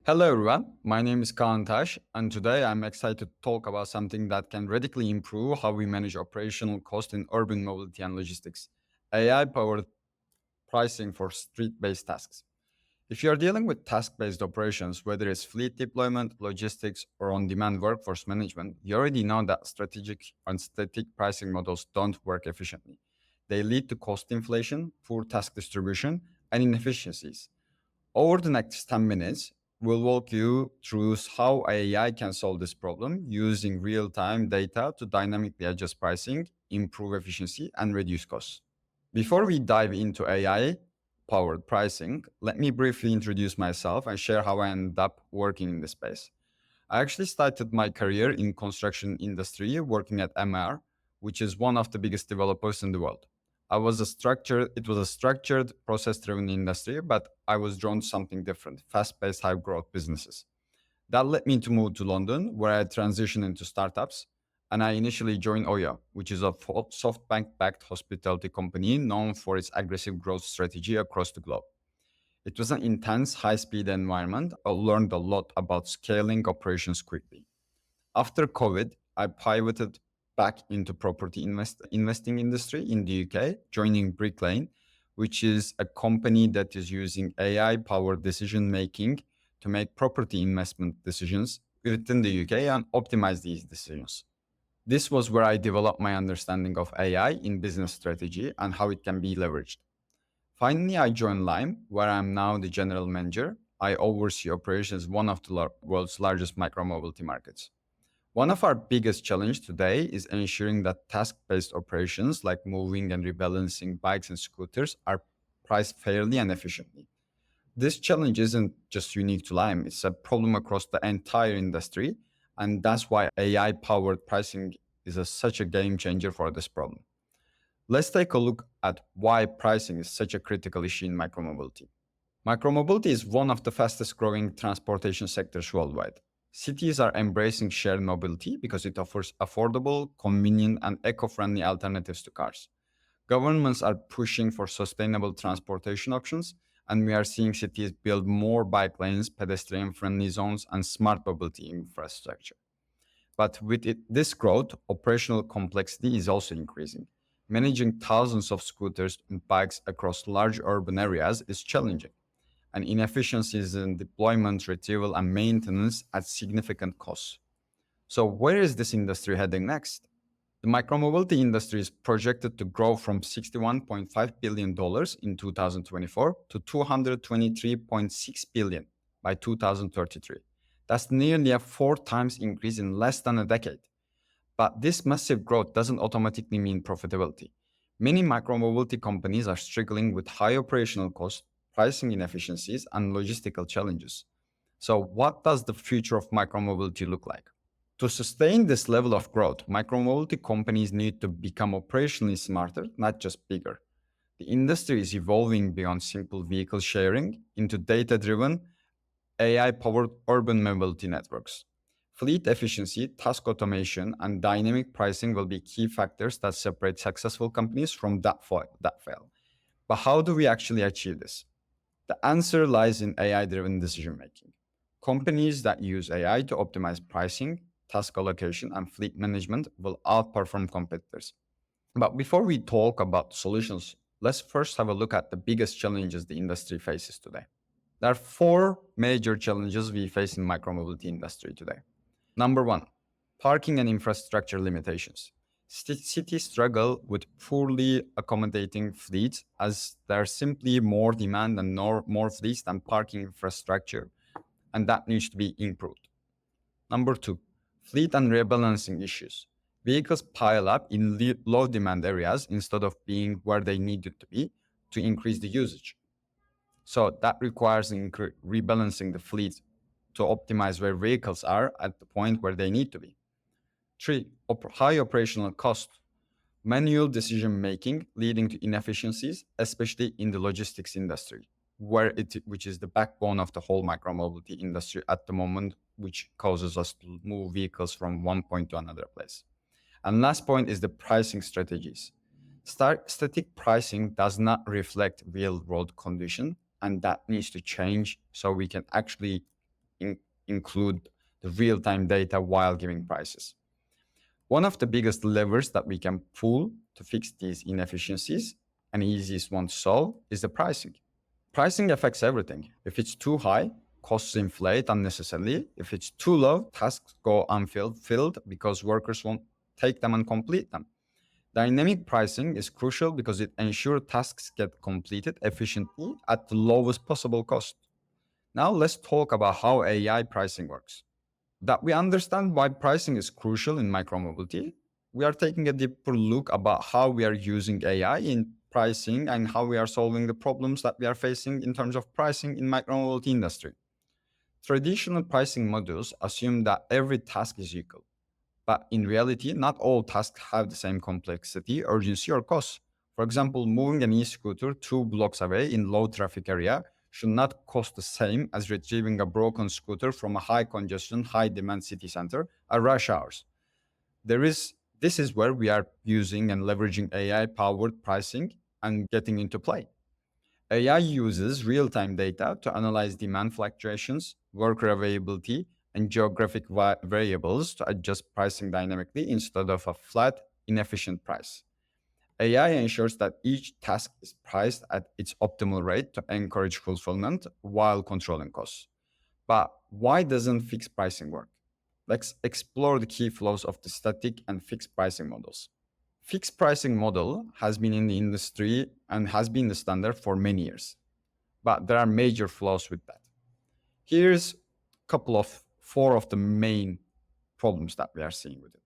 Hello everyone, my name is Kaan, and today I'm excited to talk about something that can radically improve how we manage operational cost in urban mobility and logistics: AI-powered pricing for street-based tasks. If you are dealing with task-based operations, whether it's fleet deployment, logistics, or on-demand workforce management, you already know that strategic and static pricing models don't work efficiently. They lead to cost inflation, poor task distribution, and inefficiencies. Over the next 10 minutes, we'll walk you through how AI can solve this problem using real time data to dynamically adjust pricing, improve efficiency, and reduce costs. Before we dive into AI powered pricing, let me briefly introduce myself and share how I ended up working in this space. I actually started my career in construction industry working at MR, which is one of the biggest developers in the world. It was a structured, process-driven industry, but I was drawn to something different, fast-paced, high-growth businesses. That led me to move to London, where I transitioned into startups. And I initially joined Oyo, which is a SoftBank-backed hospitality company known for its aggressive growth strategy across the globe. It was an intense, high-speed environment. I learned a lot about scaling operations quickly. After COVID, I pivoted back into investing industry in the UK, joining Bricklane, which is a company that is using AI-powered decision making to make property investment decisions within the UK and optimize these decisions. This was where I developed my understanding of AI in business strategy and how it can be leveraged. Finally, I joined Lime, where I'm now the general manager. I oversee operations in one of the world's largest micromobility markets. One of our biggest challenges today is ensuring that task-based operations like moving and rebalancing bikes and scooters are priced fairly and efficiently. This challenge isn't just unique to Lime, it's a problem across the entire industry, and that's why AI-powered pricing is such a game changer for this problem. Let's take a look at why pricing is such a critical issue in micromobility. Micromobility is one of the fastest growing transportation sectors worldwide. Cities are embracing shared mobility because it offers affordable, convenient, and eco friendly alternatives to cars. Governments are pushing for sustainable transportation options, and we are seeing cities build more bike lanes, pedestrian friendly zones, and smart mobility infrastructure. But with this growth, operational complexity is also increasing. Managing thousands of scooters and bikes across large urban areas is challenging, and inefficiencies in deployment, retrieval, and maintenance at significant costs. So, where is this industry heading next? The micromobility industry is projected to grow from $61.5 billion in 2024 to $223.6 billion by 2033. That's nearly a four times increase in less than a decade. But this massive growth doesn't automatically mean profitability. Many micromobility companies are struggling with high operational costs, pricing inefficiencies, and logistical challenges. So, what does the future of micromobility look like? To sustain this level of growth, micromobility companies need to become operationally smarter, not just bigger. The industry is evolving beyond simple vehicle sharing into data driven, AI powered urban mobility networks. Fleet efficiency, task automation, and dynamic pricing will be key factors that separate successful companies from that fail. But how do we actually achieve this? The answer lies in AI driven decision making. Companies that use AI to optimize pricing, task allocation, and fleet management will outperform competitors. But before we talk about solutions, let's first have a look at the biggest challenges the industry faces today. There are four major challenges we face in micromobility industry today. Number one, parking and infrastructure limitations. Cities struggle with poorly accommodating fleets as there's simply more demand and more fleets than parking infrastructure, and that needs to be improved. Number two, fleet and rebalancing issues. Vehicles pile up in low demand areas instead of being where they needed to be to increase the usage. So that requires rebalancing the fleet to optimize where vehicles are at the point where they need to be. Three, high operational cost. Manual decision making leading to inefficiencies, especially in the logistics industry, which is the backbone of the whole micromobility industry at the moment, which causes us to move vehicles from one point to another place. And last point is the pricing strategies. Static pricing does not reflect real world condition, and that needs to change so we can actually include the real-time data while giving prices. One of the biggest levers that we can pull to fix these inefficiencies, and easiest one to solve, is the pricing. Pricing affects everything. If it's too high, costs inflate unnecessarily. If it's too low, tasks go unfulfilled because workers won't take them and complete them. Dynamic pricing is crucial because it ensures tasks get completed efficiently at the lowest possible cost. Now let's talk about how AI pricing works. That we understand why pricing is crucial in micromobility, we are taking a deeper look about how we are using AI in pricing and how we are solving the problems that we are facing in terms of pricing in micromobility industry. Traditional pricing models assume that every task is equal, but in reality, not all tasks have the same complexity, urgency, or cost. For example, moving an e-scooter 2 blocks away in low traffic area should not cost the same as retrieving a broken scooter from a high congestion, high demand city center at rush hours. There is This is where we are using and leveraging AI powered pricing and getting into play. AI uses real-time data to analyze demand fluctuations, worker availability, and geographic variables to adjust pricing dynamically instead of a flat, inefficient price. AI ensures that each task is priced at its optimal rate to encourage fulfillment while controlling costs. But why doesn't fixed pricing work? Let's explore the key flaws of the static and fixed pricing models. Fixed pricing model has been in the industry and has been the standard for many years, but there are major flaws with that. Here's a couple of four of the main problems that we are seeing with it.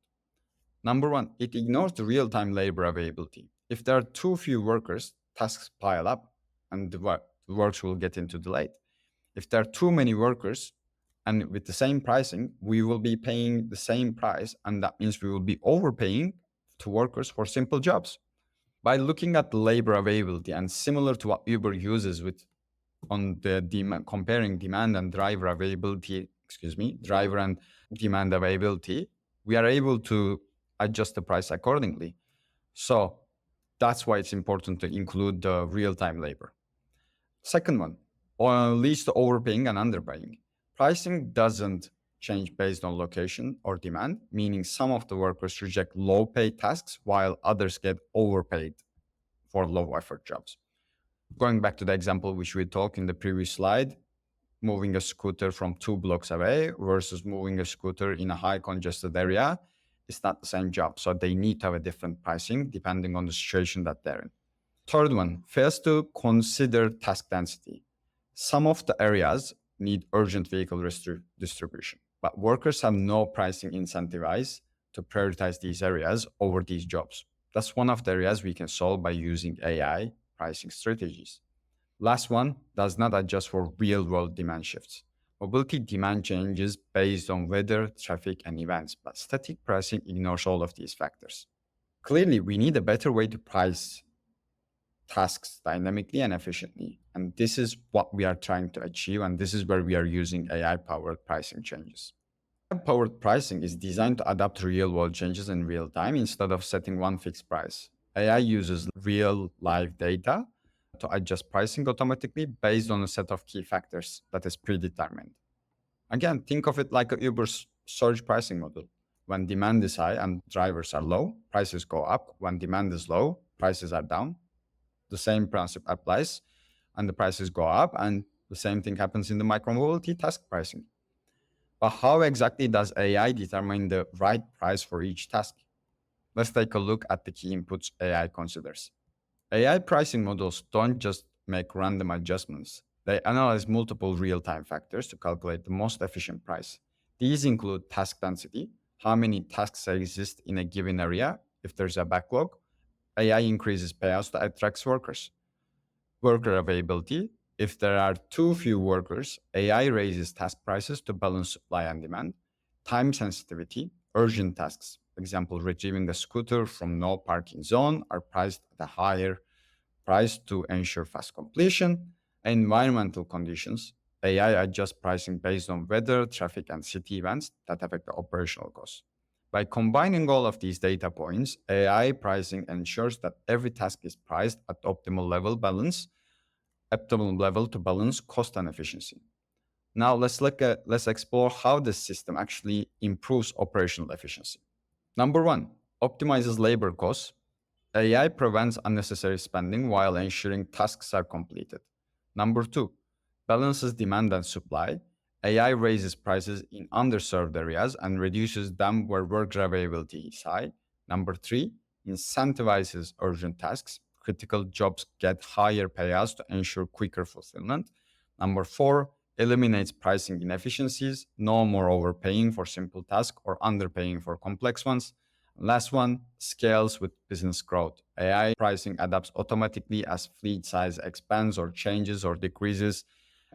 Number one, it ignores the real-time labor availability. If there are too few workers, tasks pile up and the works will get into delayed. If there are too many workers and with the same pricing, we will be paying the same price, and that means we will be overpaying to workers for simple jobs. By looking at the labor availability and similar to what Uber uses with on the demand, comparing demand and driver availability, driver and demand availability, we are able to adjust the price accordingly. So that's why it's important to include the real-time labor. Second one, leads to overpaying and underpaying. Pricing doesn't change based on location or demand, meaning some of the workers reject low-paid tasks while others get overpaid for low-effort jobs. Going back to the example which we talked in the previous slide, moving a scooter from 2 blocks away versus moving a scooter in a high congested area, it's not the same job. So they need to have a different pricing depending on the situation that they're in. Third one, fails to consider task density. Some of the areas need urgent vehicle distribution, but workers have no pricing incentivized to prioritize these areas over these jobs. That's one of the areas we can solve by using AI pricing strategies. Last one, does not adjust for real world demand shifts. Mobility demand changes based on weather, traffic, and events, but static pricing ignores all of these factors. Clearly, we need a better way to price tasks dynamically and efficiently. And this is what we are trying to achieve. And this is where we are using AI powered pricing changes. AI powered pricing is designed to adapt to real world changes in real time instead of setting one fixed price. AI uses real live data to adjust pricing automatically based on a set of key factors that is predetermined. Again, think of it like a Uber's surge pricing model. When demand is high and drivers are low, prices go up. When demand is low, prices are down. The same principle applies and the prices go up, and the same thing happens in the micromobility task pricing. But how exactly does AI determine the right price for each task? Let's take a look at the key inputs AI considers. AI pricing models don't just make random adjustments. They analyze multiple real-time factors to calculate the most efficient price. These include task density, how many tasks exist in a given area. If there's a backlog, AI increases payouts to attract workers. Worker availability, if there are too few workers, AI raises task prices to balance supply and demand. Time sensitivity, urgent tasks, for example, retrieving a scooter from no parking zone, are priced at a higher price to ensure fast completion. Environmental conditions, AI adjusts pricing based on weather, traffic, and city events that affect the operational costs. By combining all of these data points, AI pricing ensures that every task is priced at optimal level to balance cost and efficiency. Now let's explore how this system actually improves operational efficiency. Number one, optimizes labor costs. AI prevents unnecessary spending while ensuring tasks are completed. Number two, balances demand and supply. AI raises prices in underserved areas and reduces them where worker availability is high. Number three, incentivizes urgent tasks. Critical jobs get higher payouts to ensure quicker fulfillment. Number four, eliminates pricing inefficiencies. No more overpaying for simple tasks or underpaying for complex ones. Last one, scales with business growth. AI pricing adapts automatically as fleet size expands or changes or decreases.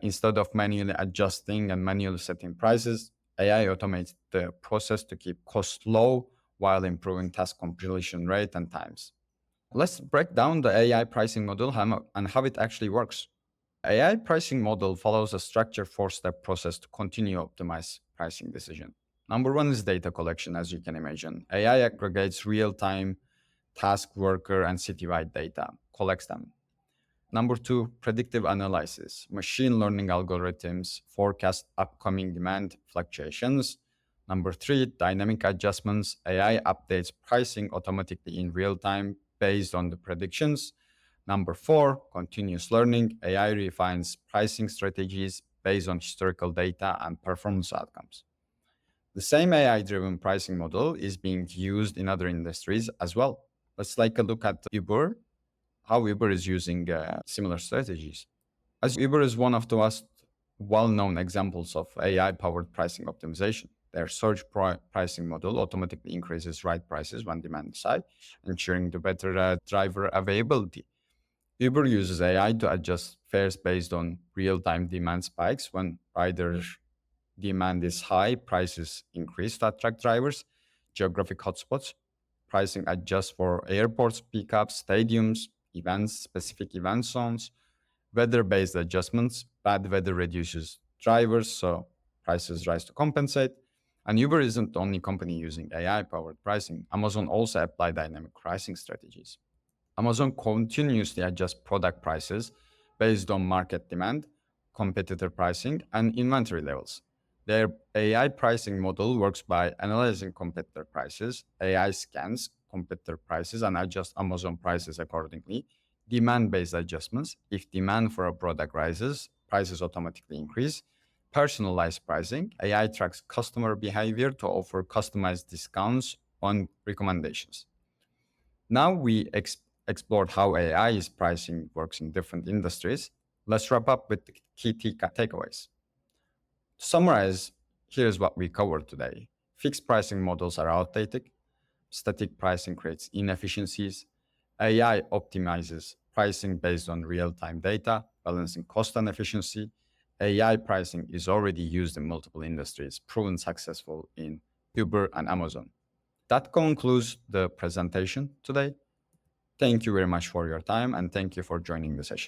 Instead of manually adjusting and manually setting prices, AI automates the process to keep costs low while improving task completion rate and times. Let's break down the AI pricing model and how it actually works. AI pricing model follows a structured four-step process to continue optimize pricing decision. Number one is data collection, as you can imagine. AI aggregates real-time task, worker, and citywide data, collects them. Number two, predictive analysis. Machine learning algorithms forecast upcoming demand fluctuations. Number three, dynamic adjustments. AI updates pricing automatically in real time based on the predictions. Number four, continuous learning. AI refines pricing strategies based on historical data and performance outcomes. The same AI driven pricing model is being used in other industries as well. Let's take a look at Uber, how Uber is using similar strategies. As Uber is one of the most well known examples of AI powered pricing optimization. Their surge pricing model automatically increases ride prices when demand is high, ensuring the better driver availability. Uber uses AI to adjust fares based on real time demand spikes. When rider demand is high, prices increase to attract drivers. Geographic hotspots, pricing adjusts for airports, pickups, stadiums, events, specific event zones. Weather based adjustments, bad weather reduces drivers, so prices rise to compensate. And Uber isn't the only company using AI powered pricing. Amazon also apply dynamic pricing strategies. Amazon continuously adjusts product prices based on market demand, competitor pricing, and inventory levels. Their AI pricing model works by analyzing competitor prices. AI scans competitor prices and adjusts Amazon prices accordingly. Demand based adjustments. If demand for a product rises, prices automatically increase. Personalized pricing. AI tracks customer behavior to offer customized discounts on recommendations. Now we explored how AI is pricing works in different industries. Let's wrap up with the key takeaways. To summarize, here's what we covered today. Fixed pricing models are outdated. Static pricing creates inefficiencies. AI optimizes pricing based on real time data, balancing cost and efficiency. AI pricing is already used in multiple industries, proven successful in Uber and Amazon. That concludes the presentation today. Thank you very much for your time and thank you for joining the session.